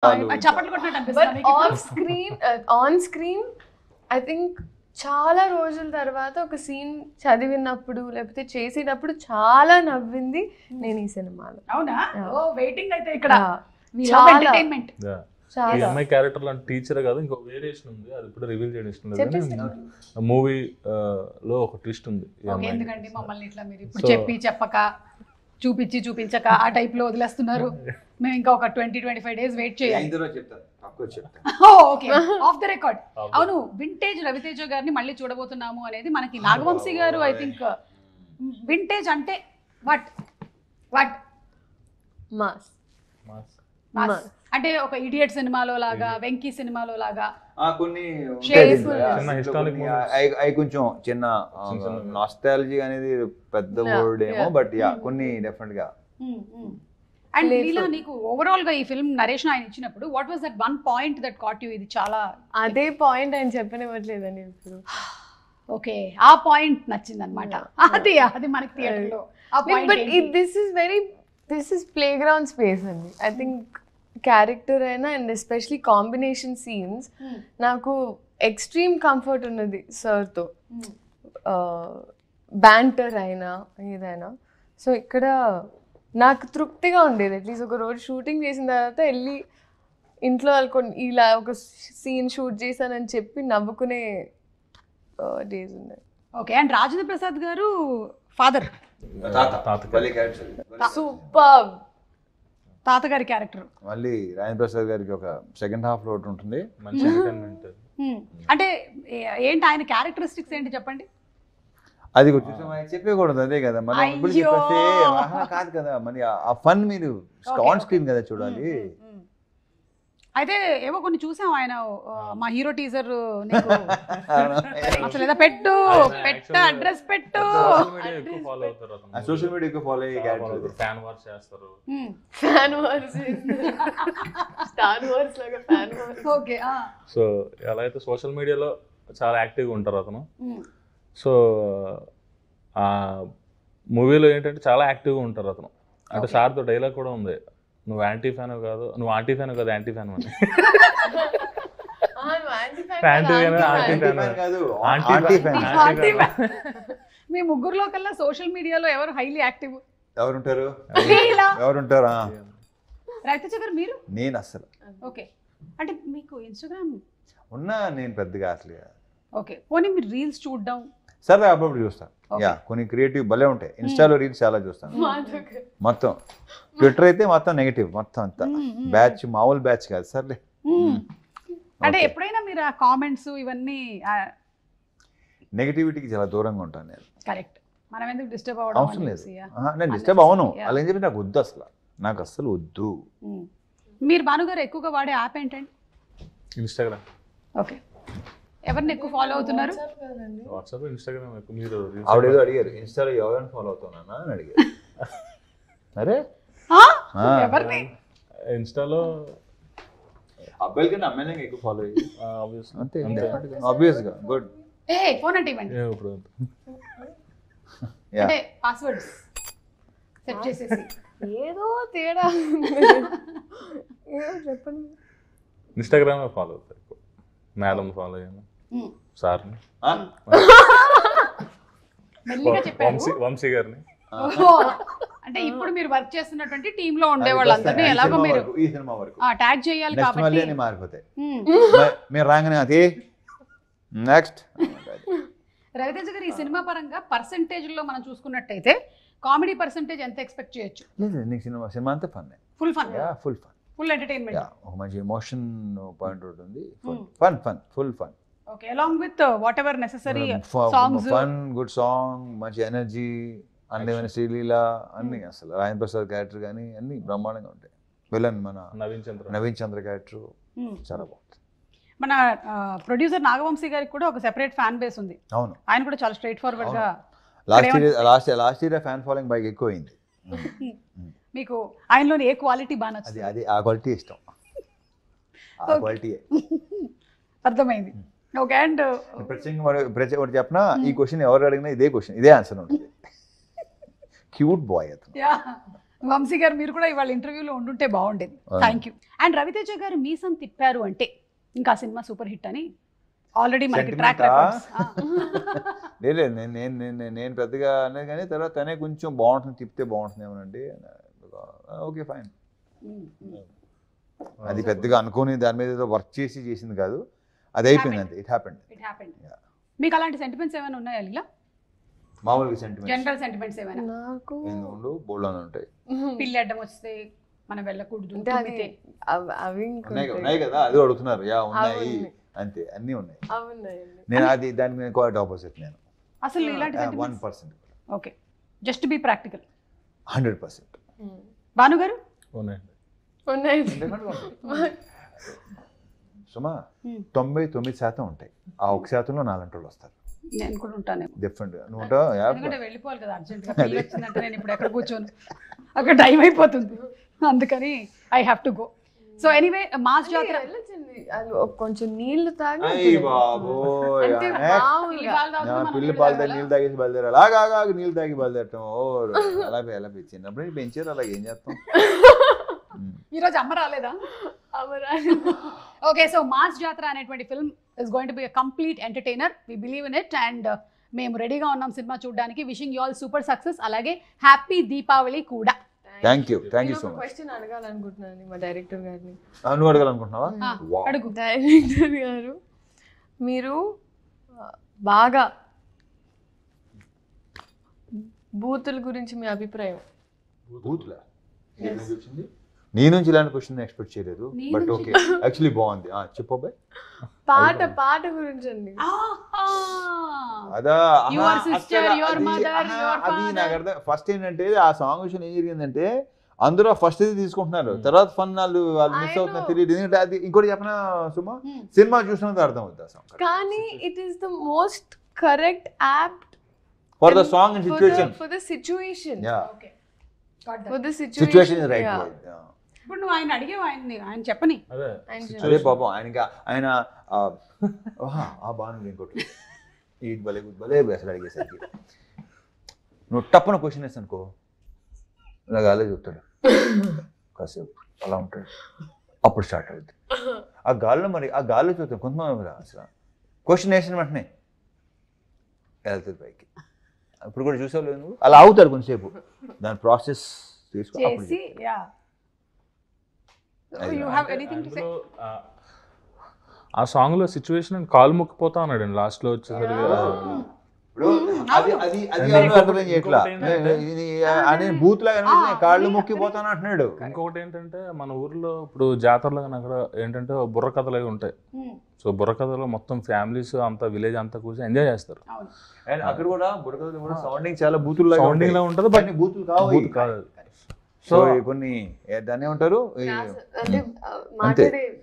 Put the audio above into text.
చప్పట్లు కొట్టినట్టు బట్ అనిపిస్తుంది. ఆన్ స్క్రీన్ ఐ థింక్ చాలా రోజుల తర్వాత ఒక సీన్ చదివినప్పుడు లేకపోతే చేసేటప్పుడు చాలా నవ్వింది నేను ఈ సినిమాలో. అవునా? ఓ వెయిటింగ్ అయితే ఇక్కడ చాలా ఎంటర్టైన్మెంట్. ఈ అమ్మాయి క్యారెక్టర్ లాంటి టీచర్ కాదు, ఇంకో వేరియేషన్ ఉంది, అది ఇప్పుడు రివీల్ చేయడం ఇష్టం లేదు. మూవీ లో ఒక ట్విస్ట్ ఉంది. ఎందుకండి మమ్మల్ని ఇట్లా మీరు ఇప్పుడు చెప్పి చెప్పక చూపించక ఆ టైప్ లో వదిలేస్తున్నారు? మేము ఇంకా ఒక 20-25 డేస్ వెయిట్ చేయాలి. Okay, of the record. అవును, వింటేజ్ రవితేజ గారిని మళ్ళీ చూడబోతున్నాము అనేది మనకి నాగవంశీ గారు ఐ థింక్ వింటేజ్ అంటే వాట్ మాస్ అంటే ఒక ఇడియట్ సినిమాలో లాగా, వెంకీ సినిమాలో లాగా కొన్ని హిస్టారిక్ కొంచెం చిన్న నాస్టాలజీ అనేది పెద్ద వర్డ్ ఏమో, బట్ యా కొన్ని డెఫినెట్ గా. అండ్ లీలా, నీకు ఓవరాల్ గా ఈ ఫిల్మ్ నరేషన్ ఆయన ఇచ్చినప్పుడు what was that one point that caught you? ఇది చాలా అదే పాయింట్ ఆయన చెప్పనివ్వట్లేదండి ఇప్పుడు. ఓకే, ఆ పాయింట్ నచ్చింది అనమాట. అది మనకి థియేటర్ లో ఆ point. But this is play ground space అండి. ఐ థింక్ క్యారెక్టర్ అయినా అండ్ ఎస్పెషలీ కాంబినేషన్ సీన్స్ నాకు ఎక్స్ట్రీమ్ కంఫర్ట్ ఉన్నది సార్తో, బ్యాంటర్ అయినా ఏదైనా. సో ఇక్కడ నాకు తృప్తిగా ఉండేది. అట్లీస్ట్ ఒక రోజు షూటింగ్ చేసిన తర్వాత వెళ్ళి ఇంట్లో వాళ్ళకొని ఇలా ఒక సీన్ షూట్ చేశానని చెప్పి నవ్వుకునే డేస్ ఉన్నాయి. ఓకే, అండ్ రాజేంద్ర ప్రసాద్ గారు ఫాదర్, సూపర్ తాతగారి క్యారెక్టర్. మళ్ళీ రాజేంద్ర ప్రసాద్ గారికి ఒక సెకండ్ హాఫ్ లో ఉంటుంది. మంచి ఎంటర్టైన్మెంట్. అంటే ఏంటి ఆయన క్యారెక్టరిస్టిక్స్ ఏంటి చెప్పండి? అది చెప్పకూడదు, అదే కదా మనం ఇప్పుడు చెప్పేస్తే కాదు కదా, మరి ఆ ఫన్ మీరు ఆన్ స్క్రీన్ కదా చూడాలి. అయితే ఏవో కొన్ని చూసాం ఆయన మా హీరో టీజర్ అసలు ఏదో పెట్టు అడ్రస్ పెట్టు, సోషల్ మీడియా ఎక్కువ ఫాలో అయ్యే క్యారెక్టర్. ఫ్యాన్ వార్స్ చేస్తారు. స్టార్ వార్స్ లాగా ఫ్యాన్ వార్స్. ఓకే, సో ఎలా అయితే సోషల్ మీడియాలో చాలా యాక్టివ్గా ఉంటారు అతను. సో ఆ మూవీలో ఏంటంటే చాలా యాక్టివ్గా ఉంటారు అతను. అంటే సార్తో డైలాగ్ కూడా ఉంది, నువ్వు యాంటీ ఫ్యాన్ కాదు, నువ్వు ఆంటీ ఫ్యాన్ కాదు, యాంటీ ఫ్యాన్ అని. మీ ముగ్గురులో కల్లా సోషల్ మీడియాలో ఎవరు హైలీ యాక్టివ్? ఎవరుంటారు? రవితేజ గారు, మీరు? నేను అసలు. ఓకే, అంటే మీకు ఇన్స్టాగ్రామ్ ఉన్నా నేను పెద్దగా అసలు. ఓకే, పోనీ మీరు రీల్స్ చూడడం? సరే, అప్పుడప్పుడు చూస్తాను. యా, కొన్ని క్రియేటివ్ భలే ఉంటాయి. ఇన్స్టాలో రీల్స్ చాలా చూస్తాను. మొత్తం ట్విట్టర్ అయితే మొత్తం నెగిటివ్, మొత్తం అంతా బ్యాచ్, మామూలు బ్యాచ్ కాదు. సర్లే, అంటే ఎప్పుడైనా మీరు ఆ కామెంట్స్ ఇవన్నీ నెగిటివిటీకి చాలా దూరంగా ఉంటాను నేను. కరెక్ట్, మనం ఎందుకు డిస్టర్బ్ అవ్వడం? అవసరం లేదు, నేను డిస్టర్బ్ అవను. అలా ఏం చెప్పి నాకు వద్దు, అసలు నాకు అస్సలు వద్దు. మీరు భానుగారు ఎక్కువగా వాడే యాప్ ఏంటండి? ఇన్స్టాగ్రామ్. ఓకే, ఎవరిని ఎక్కువ ఫాలో అవుతున్నారు? వాట్సాప్, ఇన్స్టాగ్రామ్ ఎక్కువ. మీరు ఆవిడేదో అడిగారు, ఇన్స్టాలో ఎవరైనా ఫాలో అవుతున్నా అని అడిగారు. అరే ఎవరిని? ఇన్స్టాలో అబ్బాయిల కన్నా అమ్మాయిలకి ఎక్కువ ఫాలో అయ్యి అంతే, ఆబ్వియస్ గా. గుడ్. ఫోన్ అంటే ఇవ్వండి. అంటే పాస్వర్డ్స్ సెట్ చేసేసి ఏదో తేడా చెప్పండి. ఇన్స్టాగ్రామ్ ఫాలో అవుతారు ఎక్కువ. మేడం ఫాలో అయ్యాను, సార్ని, వంశీ గారిని. అంటే ఇప్పుడు మీరు వర్క్ చేస్తున్నటువంటి టీమ్ లో ఉండే వాళ్ళందరినీ ఎలాగో మీరు ఈ సినిమా వరకు ట్యాగ్ చేయాలి కాబట్టి మారిపోతాయి. మీరు రాగానే అది నెక్స్ట్. రవితేజ గారు, ఈ సినిమా పరంగా పర్సెంటేజ్ లో మనం చూసుకున్నట్టయితే కామెడీ పర్సెంటేజ్ ఎంత ఎక్స్పెక్ట్ చేయొచ్చు? లేదు, నీకు సినిమా అంతా fun. Full fun, full entertainment. ఒక మంచి ఎమోషన్ పాయింట్ ఉంటుంది. Full fun. Okay, along with what ever necessary songs, fun, good song, మంచి ఎనర్జీ, అన్ని శ్రీలీల అన్ని. అసలు రాజేంద్ర ప్రసాద్ క్యారెక్టర్ కానీ అన్ని బ్రహ్మాండంగా ఉంటాయి. విలన్ మన నవీన్ చంద్ర క్యారెక్టర్ చాలా బాగుంది. మన ప్రొడ్యూసర్ నాగవంశీ గారికి కూడా ఒక సెపరేట్ ఫ్యాన్ బేస్ ఉంది. అవును, ఆయన కూడా చాలా స్ట్రైట్ ఫార్వర్డ్ గా. లాస్ట్ ఇయర్ ఫ్యాన్ ఫాలోయింగ్ బాగా ఎక్కువైంది. మీకు ఆయనలోని ఏ క్వాలిటీ బాగా నచ్చింది? అది ఆ క్వాలిటీ ఇష్టం, ఆ క్వాలిటీ. అర్థమైంది. ఓకే, అండ్ ప్రత్యేకంగా చెప్పినా ఈ క్వశ్చన్ ఎవరు అడిగినా ఇదే క్వశ్చన్, ఇదే ఆన్సర్ ఉంటుంది. క్యూట్ బాయ్ అతను. వంశీ గారు మీరు కూడా ఇవాళ ఇంటర్వ్యూలో ఉండుంటే బాగుండేది. Thank you. అండ్ రవితేజ గారు మీసం తిప్పారు అంటే ఇంకా సినిమా సూపర్ హిట్ అని ఆల్రెడీ మనకి ట్రాక్ రికార్డ్స్. లేదు నేను పెద్దగా అనేది కానీ తర్వాత తనే కొంచెం బాగుంటుంది, తిప్పితే బాగుంటుందేమోనండి. Okay fine. అది పెద్దగా అనుకోని దాని మీద ఏదో వర్క్ చేసింది కాదు, అది అయిపోయింది అంతే. It happened. మీకు అలాంటి సెంటిమెంట్స్ ఏమైనా ఉన్నాయా లీలా? మామూలుగా సెంటిమెంట్, జనరల్ సెంటిమెంట్స్ ఏమైనా? నాకు ఎందుకు బోల్డ్ ఉంటాయి. పిల్లి అడ్డం వస్తే మనం వెళ్ళకూడదు అంటే అది అవి ఉన్నాయి కదా, అది అడుగుతున్నారు. యా ఉన్నాయి అంతే, అన్నీ ఉన్నాయి. నేను అది దాని మీద క్వైట్ ఆపోజిట్. నేను అసలు ఇలాంటి 1%. Okay, just be practical. 100%. Bhanu గారు సుమా 99% ఉంటాయి, ఆ 1%లో 4 వాళ్ళు వస్తారు. నేను కూడా ఉంటాను డిఫరెంట్. నువ్వు ఉంటావు, ఎందుకంటే వెళ్ళిపోవాలి కదా అర్జెంట్ గా. పిల్లి వచ్చిందంటే నేను ఇప్పుడు ఎక్కడ కూర్చోను, అక్కడ టైం అయిపోతుంది, అందుకని I have to go. So anyway, mass జాతర కొంచెం నీళ్లు తాగి పిల్లి పాలు తాగి నీళ్ళు తాగేసి బయలుదేరాలి. అలాగా నీళ్ళు తాగి బయలుదేరటం అలా చిన్నప్పుడు పెంచారు, అలాగే ఏం చేస్తాం. ఈరోజు అమ్మ రాలేదా? ఓకే, సో మాస్ జాతర అనేటువంటి film is going to be a complete entertainer. We believe in it and మేము రెడీగా ఉన్నాం సినిమా చూడడానికి. Wishing you all super success, అలాగే హ్యాపీ దీపావళి కూడా. Thank you so much. Question అడగాలనుకుంటున్నాను మా డైరెక్టర్ గారిని. నువ్వు అడగాలనుకుంటున్నావా? అడుగు. డైరెక్టర్ గారు, మీరు బాగా బూతుల గురించి మీ అభిప్రాయం? బూతులా? నీ నుంచి ఇలాంటి క్వశ్చన్ ఎక్స్పెక్ట్ చేయలేదు, బట్ ఓకే, యాక్చువల్లీ బాగుంది. చెప్పు. పాట గురించి అండి. అదా అది నాకు అర్థం. ఫస్ట్ ఏంటంటే ఆ సాంగ్ విషయం ఏం జరిగిందంటే అందరూ ఫస్ట్ ఇది తీసుకుంటున్నారు, తర్వాత ఫన్ వాళ్ళు మిస్ అవుతున్నారు, తెలియదు. ఎందుకంటే అది ఇంకోటి చెప్పిన సుమా, సినిమా చూసినంత అర్థం అవుతుంది ఆ సాంగ్. కానీ it is the most correct apt for the song and situation. For the situation. Okay, for the situation is right. ఇప్పుడు నువ్వు ఆయన అడిగేవా? ఆయన చెప్పని. అదే పాపం ఆయన ఆ బాను ఇంకోటి ఈ భలే అసలు అడిగేసరికి నువ్వు టప్పున క్వశ్చన్ వేసి అనుకో, ఇలా గాలే చూస్తాడు కాసేపు, అలా ఉంటాడు, అప్పుడు స్టార్ట్ అవుతుంది ఆ గాల్లో. మరి ఆ గాల్లో చూస్తాడు కొంతమంది అసలు క్వశ్చన్ వేసిన వెంటనే వెళ్తుంది పైకి. ఇప్పుడు కూడా చూసావు లేదు నువ్వు, అలా అవుతాడు కొంతసేపు, దాని ప్రాసెస్ తీసుకుని. ఆ సాంగ్ లో సిచ్యువేషన్ కాలు మొక్కిపోతా అన్నాడు అండి లాస్ట్ లో వచ్చేసరికి. బూత్ లాగా కాళ్ళు మొక్కిపోతాను అంటున్నాడు. ఇంకొకటి ఏంటంటే మన ఊర్లో ఇప్పుడు జాతరలో అక్కడ ఏంటంటే బుర్ర కథలు అవి ఉంటాయి. సో బుర్ర కథలో మొత్తం ఫ్యామిలీస్ అంతా విలేజ్ అంతా కూర్చొని ఎంజాయ్ చేస్తారు. అండ్ అక్కడ కూడా బుర్ర కథలు కూడా సౌండింగ్ చాలా బూతులు సౌండింగ్ లా ఉంటుంది, బట్ బూతులు కాదు. సో కొన్ని దాన్ని ఏమంటారు, అంటే